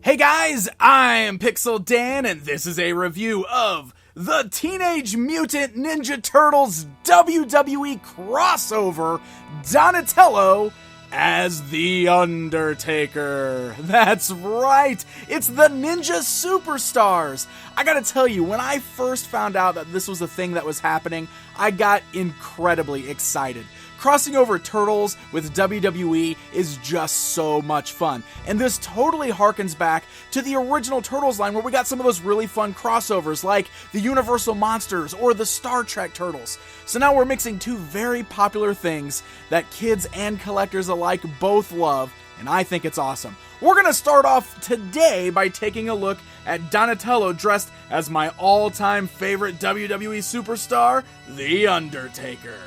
Hey guys, I'm Pixel Dan, and this is a review of the Teenage Mutant Ninja Turtles WWE crossover Donatello as the Undertaker. That's right, it's the Ninja Superstars. I gotta tell you, when I first found out that this was a thing that was happening, I got incredibly excited. Crossing over Turtles with WWE is just so much fun, and this totally harkens back to the original Turtles line where we got some of those really fun crossovers like the Universal Monsters or the Star Trek Turtles. So now we're mixing two very popular things that kids and collectors alike both love, and I think it's awesome. We're going to start off today by taking a look at Donatello dressed as my all-time favorite WWE superstar, The Undertaker.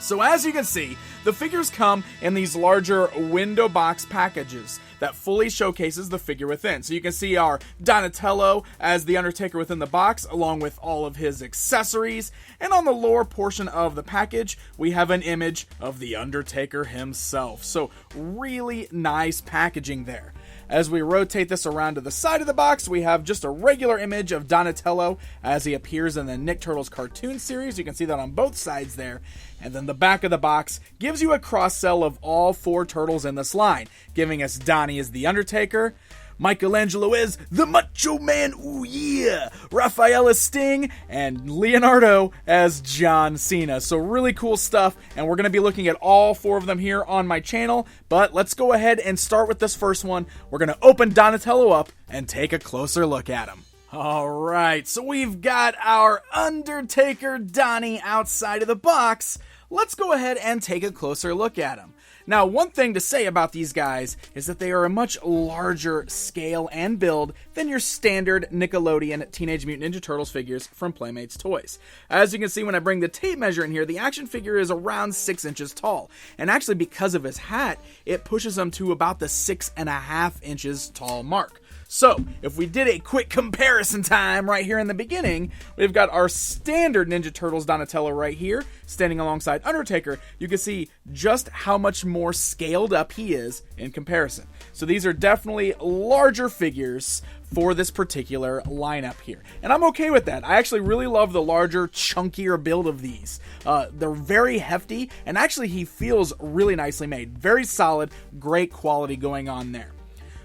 So as you can see, the figures come in these larger window box packages that fully showcases the figure within. So you can see our Donatello as the Undertaker within the box, along with all of his accessories. And on the lower portion of the package, we have an image of the Undertaker himself. So really nice packaging there. As we rotate this around to the side of the box, we have just a regular image of Donatello as he appears in the Nick Turtles cartoon series. You can see that on both sides there. And then the back of the box gives you a cross-sell of all four turtles in this line, giving us Donnie as the Undertaker, Michelangelo is the Macho Man, ooh yeah, Raphael as Sting, and Leonardo as John Cena. So really cool stuff, and we're going to be looking at all four of them here on my channel, but let's go ahead and start with this first one. We're going to open Donatello up and take a closer look at him. Alright, so we've got our Undertaker Donnie outside of the box. Let's go ahead and take a closer look at him. Now, one thing to say about these guys is that they are a much larger scale and build than your standard Nickelodeon Teenage Mutant Ninja Turtles figures from Playmates Toys. As you can see when I bring the tape measure in here, the action figure is around 6 inches tall. And actually, because of his hat, it pushes him to about the 6.5 inches tall mark. So, if we did a quick comparison time right here in the beginning, we've got our standard Ninja Turtles Donatello right here, standing alongside Undertaker. You can see just how much more scaled up he is in comparison. So these are definitely larger figures for this particular lineup here. And I'm okay with that. I actually really love the larger, chunkier build of these. They're very hefty, and actually he feels really nicely made. Very solid, great quality going on there.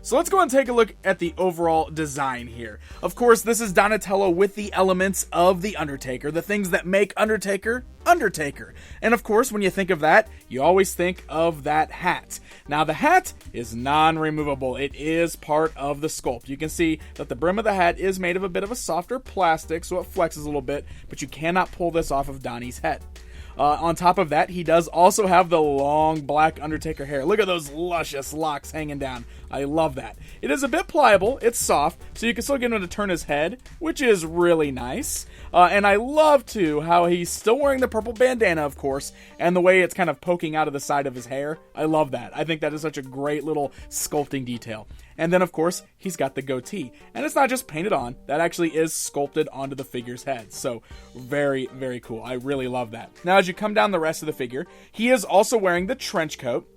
So let's go and take a look at the overall design here. Of course, this is Donatello with the elements of the Undertaker, the things that make Undertaker, Undertaker. And of course, when you think of that, you always think of that hat. Now, the hat is non-removable. It is part of the sculpt. You can see that the brim of the hat is made of a bit of a softer plastic, so it flexes a little bit, but you cannot pull this off of Donnie's head. On top of that, he does also have the long black Undertaker hair. Look at those luscious locks hanging down. I love that. It is a bit pliable, it's soft, so you can still get him to turn his head, which is really nice. And I love, too, how he's still wearing the purple bandana, of course, and the way it's kind of poking out of the side of his hair. I love that. I think that is such a great little sculpting detail. And then, of course, he's got the goatee. And it's not just painted on, that actually is sculpted onto the figure's head. So, very, very cool. I really love that. Now, as you come down the rest of the figure, he is also wearing the trench coat.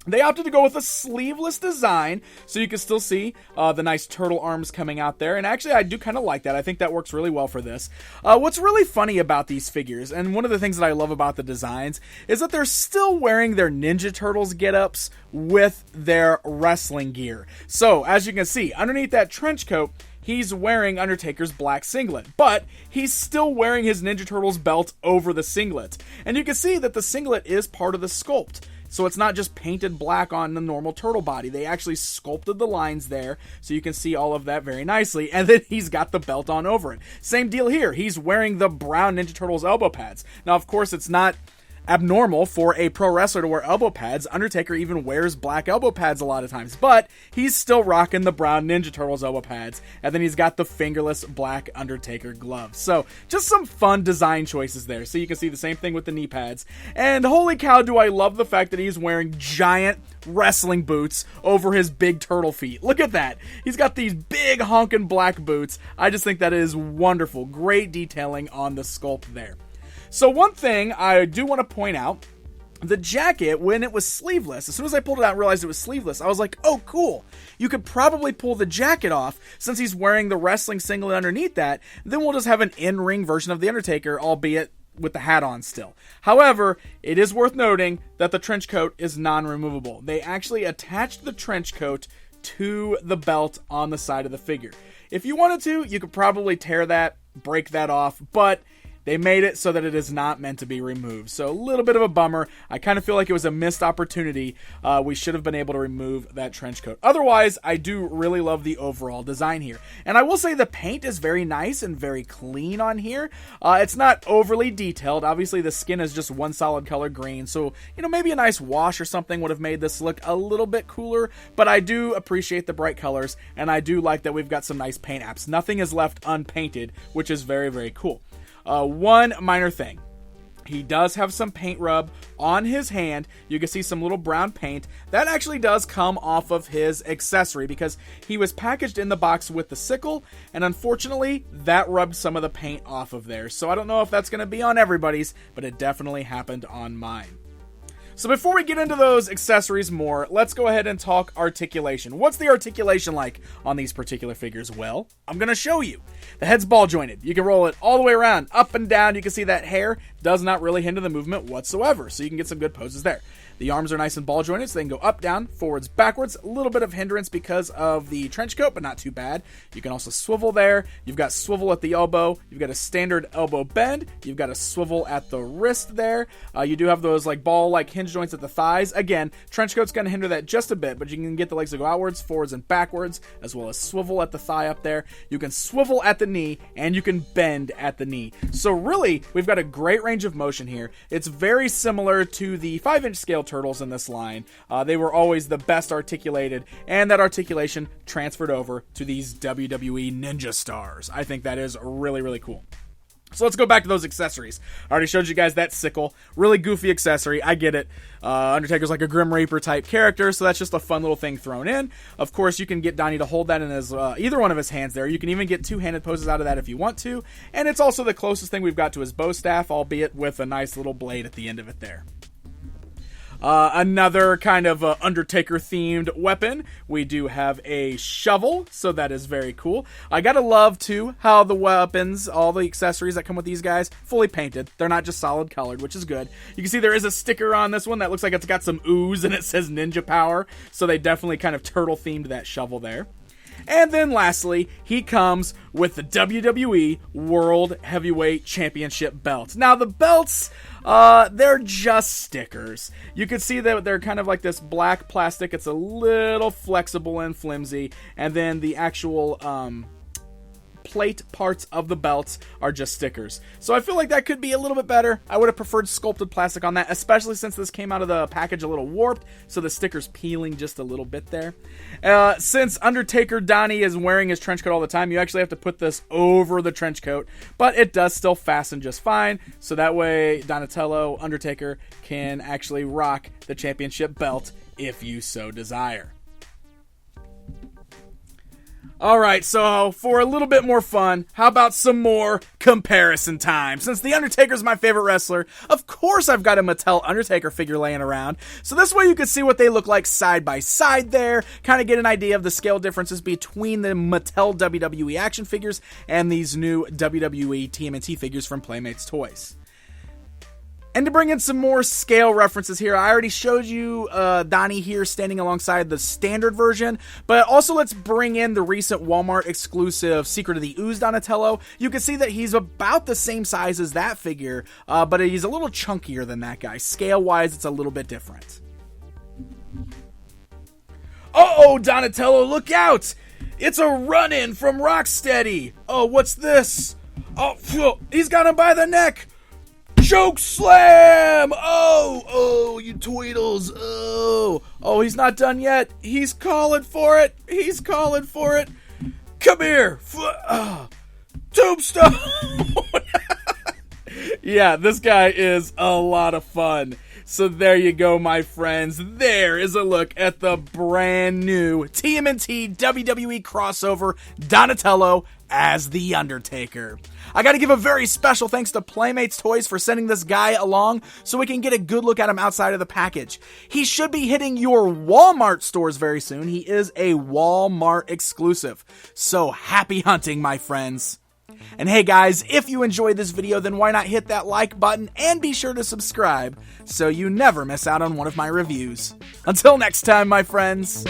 They opted to go with a sleeveless design, so you can still see the nice turtle arms coming out there. And actually, I do kind of like that. I think that works really well for this. What's really funny about these figures, and one of the things that I love about the designs, is that they're still wearing their Ninja Turtles get-ups with their wrestling gear. So, as you can see, underneath that trench coat, he's wearing Undertaker's black singlet, but he's still wearing his Ninja Turtles belt over the singlet. And you can see that the singlet is part of the sculpt. So it's not just painted black on the normal turtle body. They actually sculpted the lines there, so you can see all of that very nicely. And then he's got the belt on over it. Same deal here. He's wearing the brown Ninja Turtles elbow pads. Now, of course, it's not abnormal for a pro wrestler to wear elbow pads. Undertaker even wears black elbow pads a lot of times, but he's still rocking the brown Ninja Turtles elbow pads, and then he's got the fingerless black Undertaker gloves. So just some fun design choices there. So you can see the same thing with the knee pads, and holy cow, do I love the fact that he's wearing giant wrestling boots over his big turtle feet. Look at that. He's got these big honking black boots. I just think that is wonderful. Great detailing on the sculpt there. So one thing I do want to point out The jacket, when it was sleeveless, as soon as I pulled it out and realized it was sleeveless, I was like, oh, cool. You could probably pull the jacket off since he's wearing the wrestling singlet underneath that. Then we'll just have an in-ring version of The Undertaker, albeit with the hat on still. However, it is worth noting that the trench coat is non-removable. They actually attached the trench coat to the belt on the side of the figure. If you wanted to, you could probably tear that, break that off, but they made it so that it is not meant to be removed. So a little bit of a bummer. I kind of feel like it was a missed opportunity. We should have been able to remove that trench coat. Otherwise, I do really love the overall design here. And I will say the paint is very nice and very clean on here. It's not overly detailed. Obviously, the skin is just one solid color green. So, maybe a nice wash or something would have made this look a little bit cooler. But I do appreciate the bright colors. And I do like that we've got some nice paint apps. Nothing is left unpainted, which is very, very cool. One minor thing. He does have some paint rub on his hand. You can see some little brown paint. That actually does come off of his accessory because he was packaged in the box with the sickle, and unfortunately, that rubbed some of the paint off of there. So I don't know if that's going to be on everybody's, but it definitely happened on mine. So before we get into those accessories more, let's go ahead and talk articulation. What's the articulation like on these particular figures? Well, I'm going to show you. The head's ball jointed. You can roll it all the way around, up and down. You can see that hair does not really hinder the movement whatsoever, so you can get some good poses there. The arms are nice and ball jointed, so they can go up, down, forwards, backwards. A little bit of hindrance because of the trench coat, but not too bad. You can also swivel there. You've got swivel at the elbow. You've got a standard elbow bend. You've got a swivel at the wrist there. You do have those ball-like hinge joints at the thighs. Again, trench coat's going to hinder that just a bit, but you can get the legs to go outwards, forwards, and backwards, as well as swivel at the thigh up there. You can swivel at the knee, and you can bend at the knee. So really, we've got a great range of motion here. It's very similar to the 5-inch scale turtles in this line. They were always the best articulated, and that articulation transferred over to these WWE Ninja Stars. I think that is really, really cool. So let's go back to those accessories. I already showed you guys that sickle. Really goofy accessory. I get it. Undertaker's like a Grim Reaper type character, so that's just a fun little thing thrown in. Of course, you can get Donnie to hold that in his either one of his hands there. You can even get two-handed poses out of that if you want to. And it's also the closest thing we've got to his bow staff, albeit with a nice little blade at the end of it there. Another kind of Undertaker-themed weapon. We do have a shovel, so that is very cool. I gotta love, too, how the weapons, all the accessories that come with these guys, fully painted. They're not just solid colored, which is good. You can see there is a sticker on this one that looks like it's got some ooze and it says Ninja Power, so they definitely kind of turtle-themed that shovel there. And then lastly, he comes with the WWE World Heavyweight Championship belt. Now, the belts, they're just stickers. You can see that they're kind of like this black plastic. It's a little flexible and flimsy. And then the actual plate parts of the belts are just stickers. So I feel like that could be a little bit better. I would have preferred sculpted plastic on that, especially since this came out of the package a little warped, so the sticker's peeling just a little bit there. Since Undertaker Donnie is wearing his trench coat all the time, you actually have to put this over the trench coat, but it does still fasten just fine, so that way Donatello, Undertaker, can actually rock the championship belt if you so desire. Alright, so for a little bit more fun, how about some more comparison time? Since The Undertaker's my favorite wrestler, of course I've got a Mattel Undertaker figure laying around. So this way you can see what they look like side by side there, kind of get an idea of the scale differences between the Mattel WWE action figures and these new WWE TMNT figures from Playmates Toys. And to bring in some more scale references here, I already showed you Donnie here standing alongside the standard version, but also let's bring in the recent Walmart exclusive Secret of the Ooze Donatello. You can see that he's about the same size as that figure, but he's a little chunkier than that guy. Scale-wise, it's a little bit different. Uh-oh, Donatello, look out! It's a run-in from Rocksteady! Oh, what's this? Oh, he's got him by the neck! Choke slam! Oh, you tweedles. Oh, he's not done yet. He's calling for it. Come here. Tombstone! Yeah, this guy is a lot of fun. So there you go, my friends. There is a look at the brand new TMNT WWE crossover Donatello as The Undertaker. I gotta give a very special thanks to Playmates Toys for sending this guy along so we can get a good look at him outside of the package. He should be hitting your Walmart stores very soon. He is a Walmart exclusive. So happy hunting, my friends. And hey guys, if you enjoyed this video, then why not hit that like button and be sure to subscribe so you never miss out on one of my reviews. Until next time, my friends.